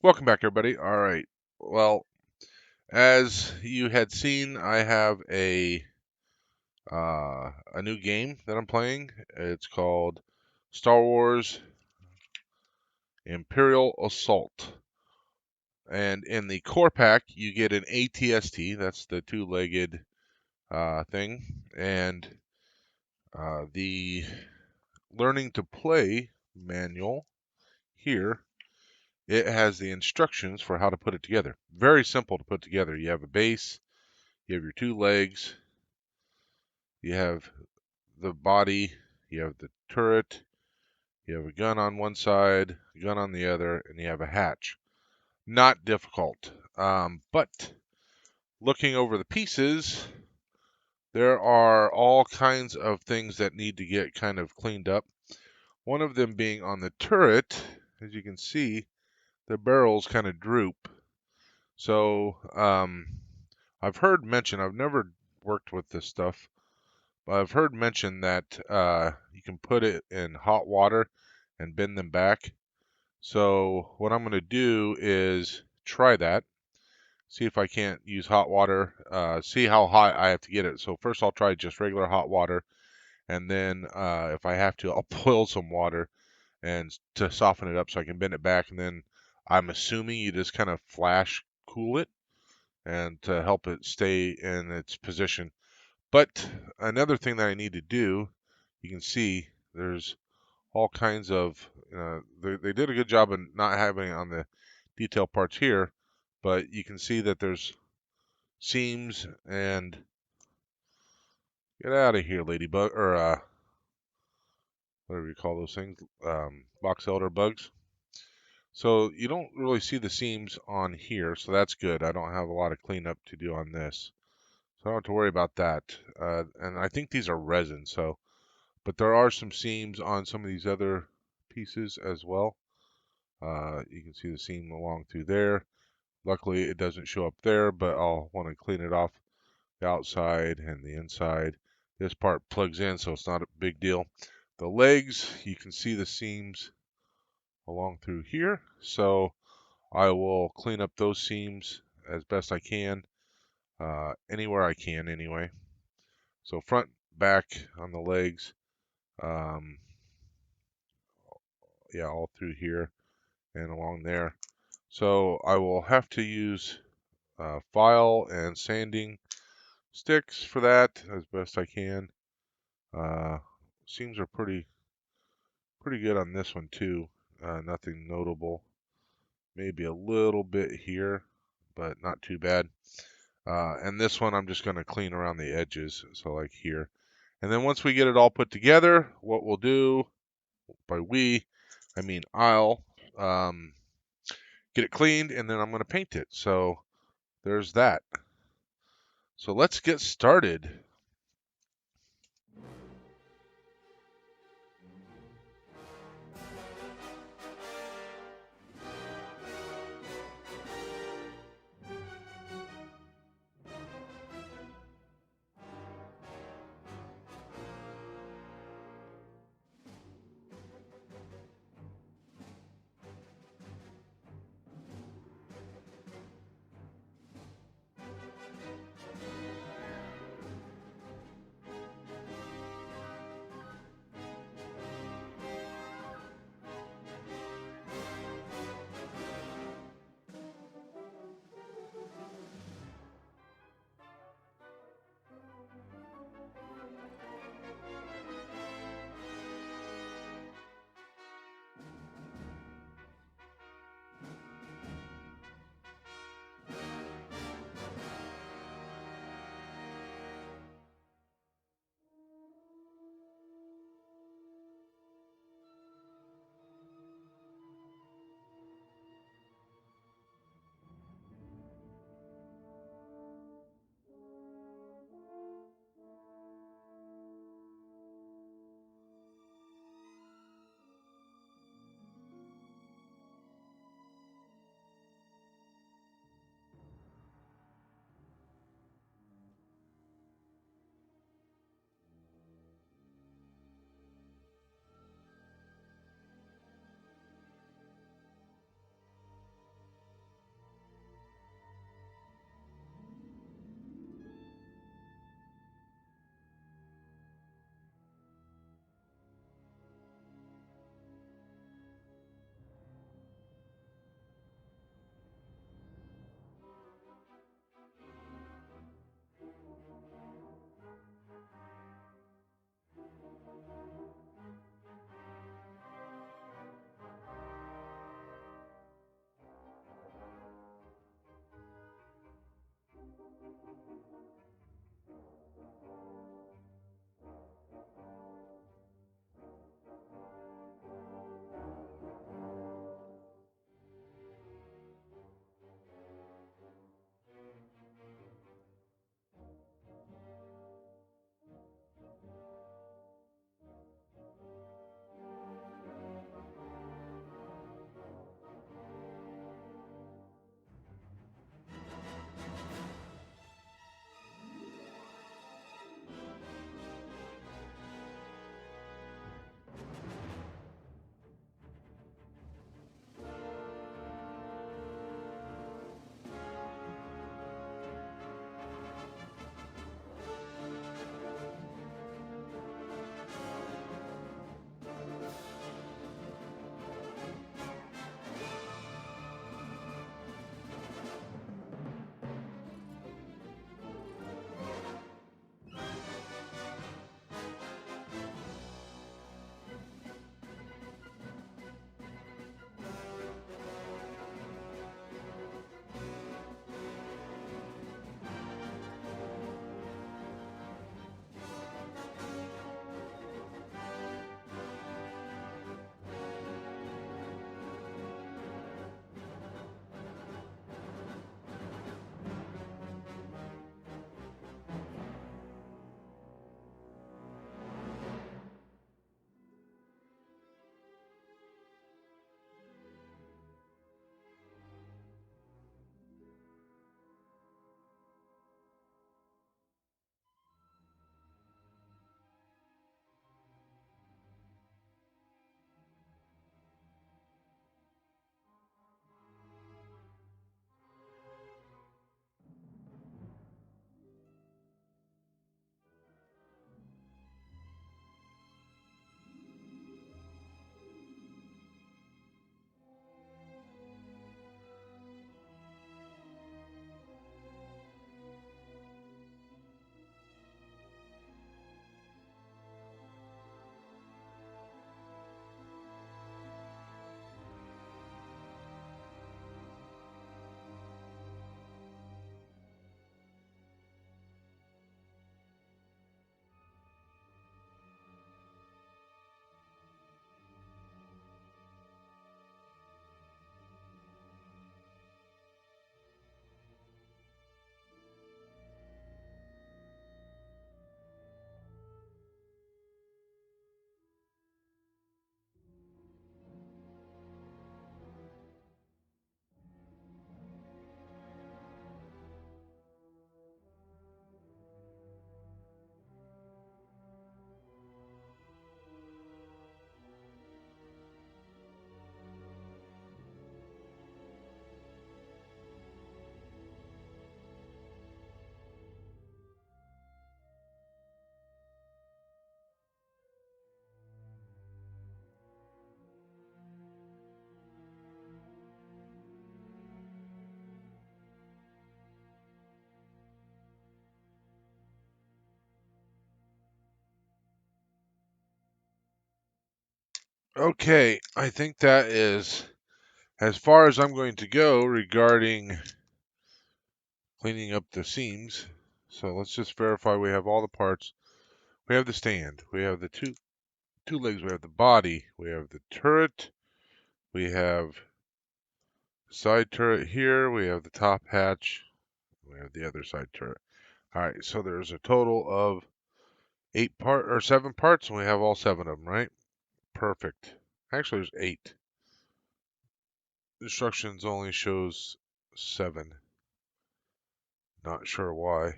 Welcome back, everybody. All right. Well, as you had seen, I have a new game that I'm playing. It's called Star Wars Imperial Assault. And in the core pack, you get an ATST. That's the two-legged thing, and the Learning to Play manual here. It has the instructions for how to put it together. Very simple to put together. You have a base. You have your two legs. You have the body, you have the turret, you have a gun on one side, a gun on the other, and you have a hatch. Not difficult. But looking over the pieces, there are all kinds of things that need to get kind of cleaned up. One of them being on the turret. As you can see, the barrels kind of droop. So I've heard mention, I've never worked with this stuff, I've heard mention that you can put it in hot water and bend them back. So what I'm going to do is try that, see if I can't use hot water, see how hot I have to get it. So first I'll try just regular hot water, and then if I have to, I'll boil some water and to soften it up so I can bend it back. And then I'm assuming you just kind of flash cool it and to help it stay in its position. But another thing that I need to do, you can see there's all kinds of, they did a good job of not having it on the detail parts here, but you can see that there's seams and, get out of here, ladybug, or whatever you call those things, box elder bugs. So you don't really see the seams on here, so that's good. I don't have a lot of cleanup to do on this. So I don't have to worry about that. And I think these are resin, so but there are some seams on some of these other pieces as well. You can see the seam along through there. Luckily, it doesn't show up there, but I'll want to clean it off the outside and the inside. This part plugs in, so it's not a big deal. The legs, you can see the seams along through here, so I will clean up those seams as best I can, anywhere I can anyway. So front, back on the legs, um, yeah, all through here and along there. So I will have to use file and sanding sticks for that as best I can. Uh, Seams are pretty good on this one too. Nothing notable. Maybe a little bit here, but not too bad. And this one I'm just going to clean around the edges, so like here. And then once we get it all put together, what we'll do, by we, I mean I'll, get it cleaned and then I'm going to paint it. So there's that. So let's get started. Okay, I think that is as far as I'm going to go regarding cleaning up the seams. So let's just verify we have all the parts. We have the stand. We have the two legs. We have the body. We have the turret. We have the side turret here. We have the top hatch. We have the other side turret. All right, so there's a total of 7 parts, and we have all 7 of them, right? Perfect. Actually, there's 8. Instructions only shows 7. Not sure why.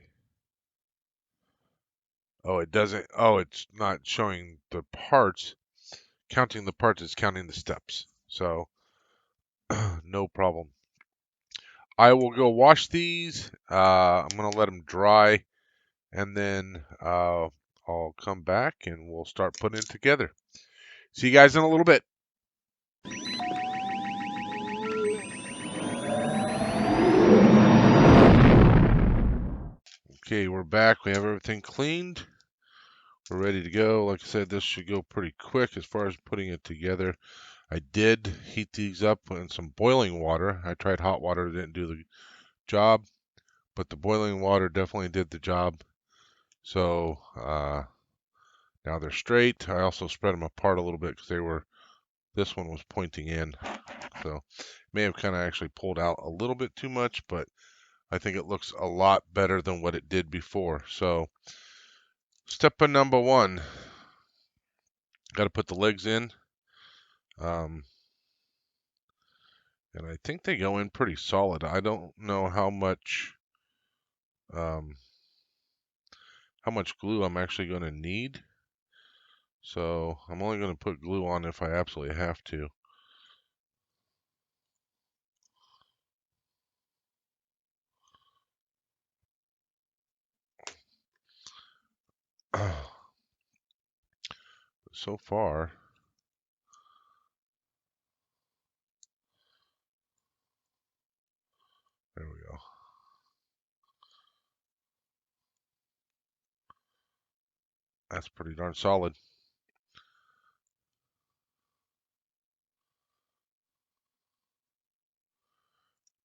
Oh, it doesn't. Oh, it's not showing the parts. Counting the parts is counting the steps. So, no problem. I will go wash these. I'm going to let them dry, and then I'll come back and we'll start putting it together. See you guys in a little bit. Okay, we're back. We have everything cleaned. We're ready to go. Like I said, this should go pretty quick as far as putting it together. I did heat these up in some boiling water. I tried hot water, didn't do the job, but the boiling water definitely did the job. So now they're straight. I also spread them apart a little bit because this one was pointing in. So may have kind of actually pulled out a little bit too much, but I think it looks a lot better than what it did before. So step number 1, got to put the legs in. Um, and I think they go in pretty solid. I don't know um, how much glue I'm actually going to need. So I'm only going to put glue on if I absolutely have to. So far, there we go. That's pretty darn solid.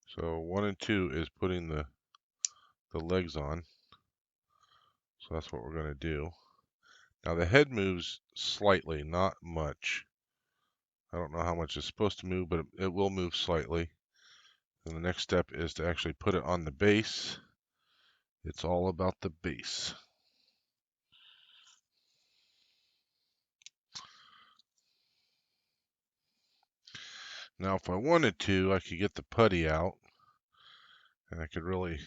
So 1 and 2 is putting the legs on. So that's what we're going to do. Now the head moves slightly, not much. I don't know how much it's supposed to move, but it will move slightly. And the next step is to actually put it on the base. It's all about the base. Now if I wanted to, I could get the putty out and I could really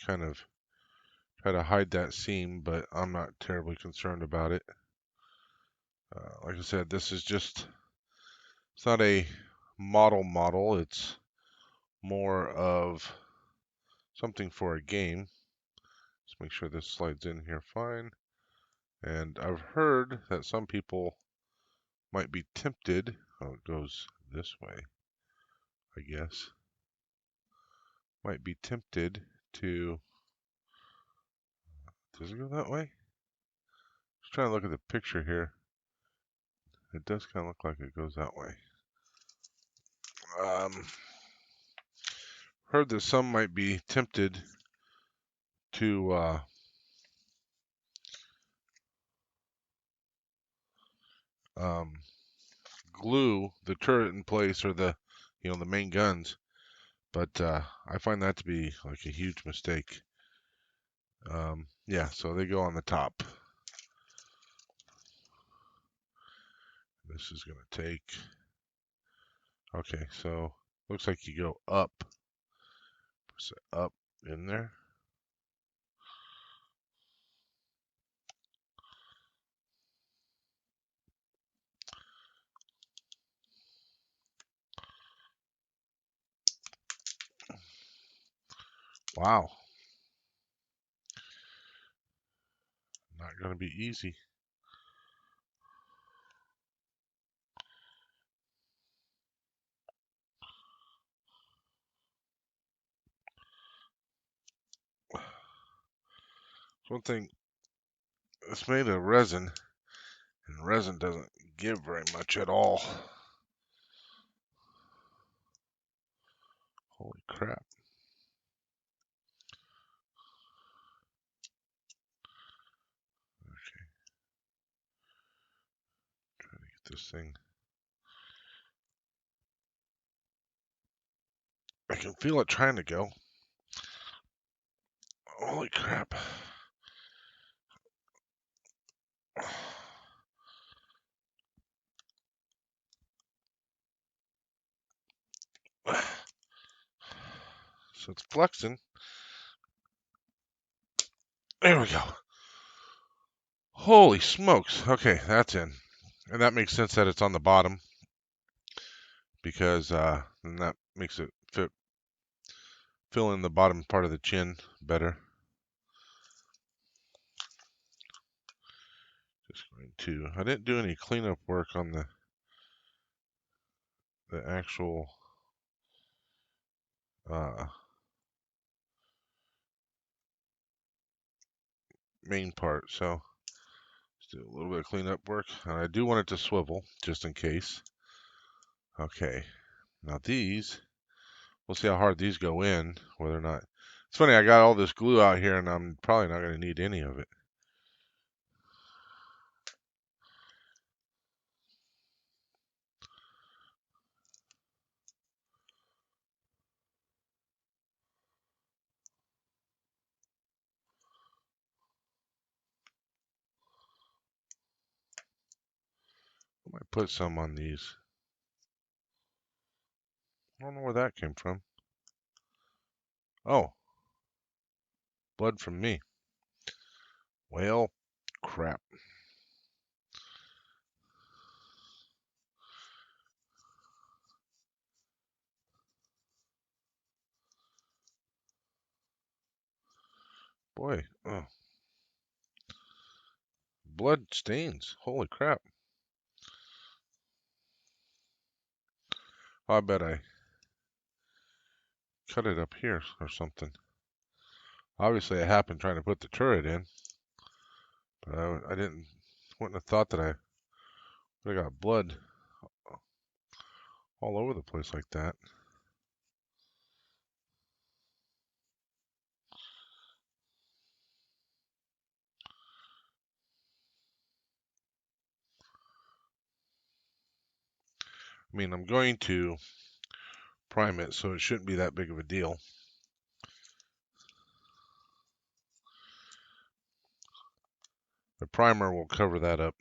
kind of try to hide that seam, but I'm not terribly concerned about it. Like I said, this is just, it's not a model, it's more of something for a game. Let's make sure this slides in here fine. And I've heard that some people might be tempted, oh, it goes this way, I guess, might be tempted to, does it go that way? Just trying to look at the picture here. It does kind of look like it goes that way. Heard that some might be tempted to um, glue the turret in place or the main guns, but I find that to be like a huge mistake. Yeah, so they go on the top. This is going to take, okay, so looks like you go up, press it up in there. Wow, not going to be easy. One thing, it's made of resin, and resin doesn't give very much at all. Holy crap. Okay. Trying to get this thing. I can feel it trying to go. Holy crap. So it's flexing. There we go. Holy smokes. Okay, that's in. And that makes sense that it's on the bottom because then that makes it fill in the bottom part of the chin better. Just going to, I didn't do any cleanup work on the actual main part, so let's do a little bit of cleanup work. And I do want it to swivel just in case. Okay, now these, we'll see how hard these go in, whether or not. It's funny, I got all this glue out here and I'm probably not going to need any of it. I might put some on these. I don't know where that came from. Oh, blood from me. Well, crap. Boy, oh, blood stains. Holy crap. Oh, I bet I cut it up here or something. Obviously, it happened trying to put the turret in, but I wouldn't have thought that I would have got blood all over the place like that. I mean, I'm going to prime it, so it shouldn't be that big of a deal. The primer will cover that up.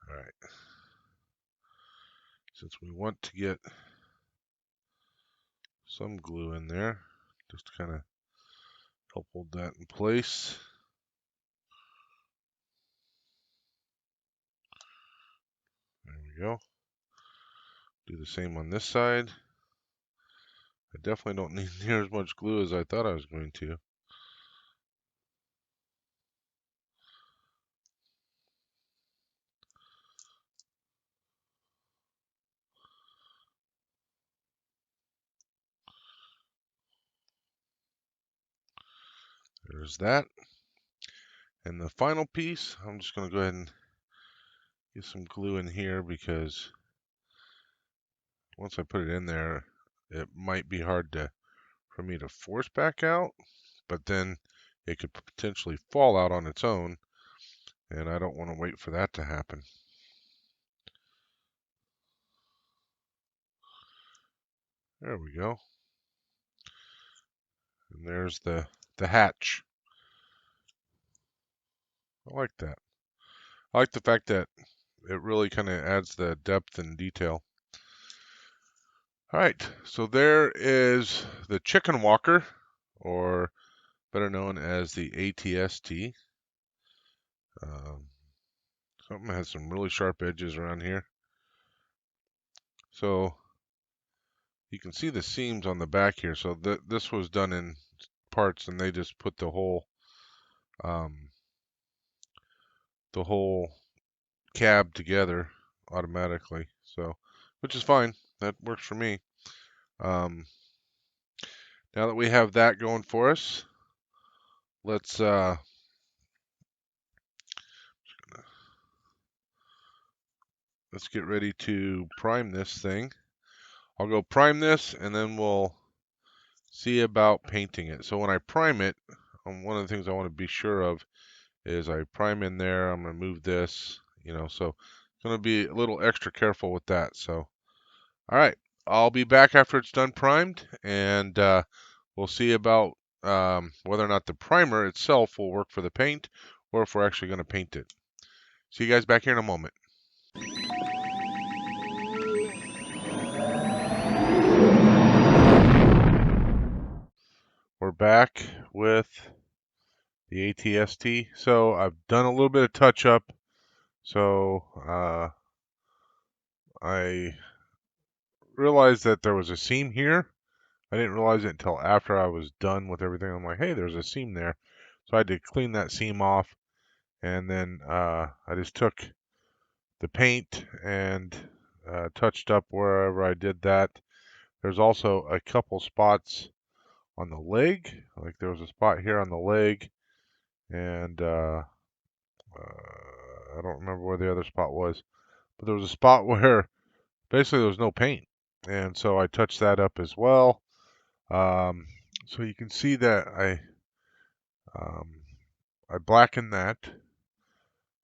All right. Since we want to get some glue in there, just to kind of help hold that in place. There we go. Do the same on this side. I definitely don't need near as much glue as I thought I was going to. There's that. And the final piece, I'm just going to go ahead and get some glue in here because once I put it in there, it might be hard for me to force back out, but then it could potentially fall out on its own, and I don't want to wait for that to happen. There we go. And there's the hatch. I like that. I like the fact that it really kind of adds the depth and detail. All right, so there is the chicken walker, or better known as the ATST. Something has some really sharp edges around here. So you can see the seams on the back here. So this was done in parts, and they just put the whole cab together automatically. So, which is fine. That works for me. Now that we have that going for us, let's let's get ready to prime this thing. I'll go prime this, and then we'll see about painting it. So when I prime it, one of the things I want to be sure of is I prime in there. I'm going to move this, so I'm going to be a little extra careful with that. So, all right, I'll be back after it's done primed, and we'll see about whether or not the primer itself will work for the paint, or if we're actually going to paint it. See you guys back here in a moment. We're back with the ATST. So I've done a little bit of touch up. So I realized that there was a seam here. I didn't realize it until after I was done with everything. I'm like, hey, there's a seam there. So I had to clean that seam off. And then I just took the paint and touched up wherever I did that. There's also a couple spots on the leg. Like there was a spot here on the leg. And I don't remember where the other spot was. But there was a spot where basically there was no paint. And so I touched that up as well. So you can see that I blackened that.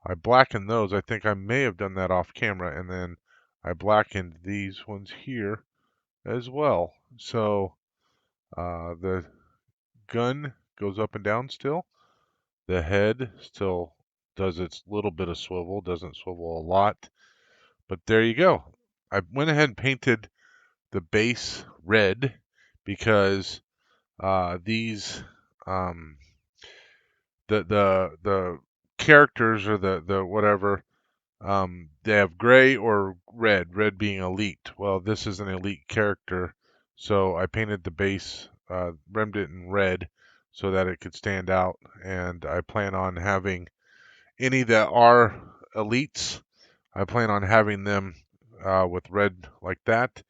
I blackened those. I think I may have done that off camera, and then I blackened these ones here as well. So the gun goes up and down still. The head still does its little bit of swivel, doesn't swivel a lot. But there you go. I went ahead and painted the base red because these the characters or the whatever they have gray or red being elite. Well, this is an elite character, so I painted the base, rimmed it in red so that it could stand out, and I plan on having any that are elites, I plan on having them with red like that,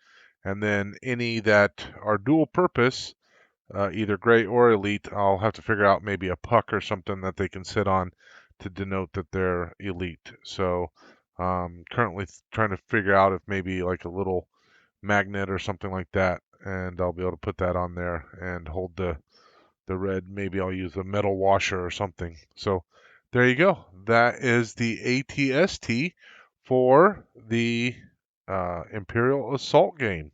and then any that are dual purpose, either gray or elite, I'll have to figure out maybe a puck or something that they can sit on to denote that they're elite. So currently trying to figure out if maybe like a little magnet or something like that, and I'll be able to put that on there and hold the red. Maybe I'll use a metal washer or something. So there you go. That is the ATST for the Imperial Assault game.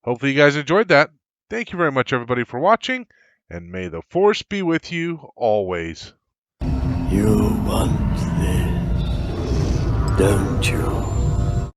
Hopefully you guys enjoyed that. Thank you very much, everybody, for watching, and may the Force be with you always. You want this, don't you?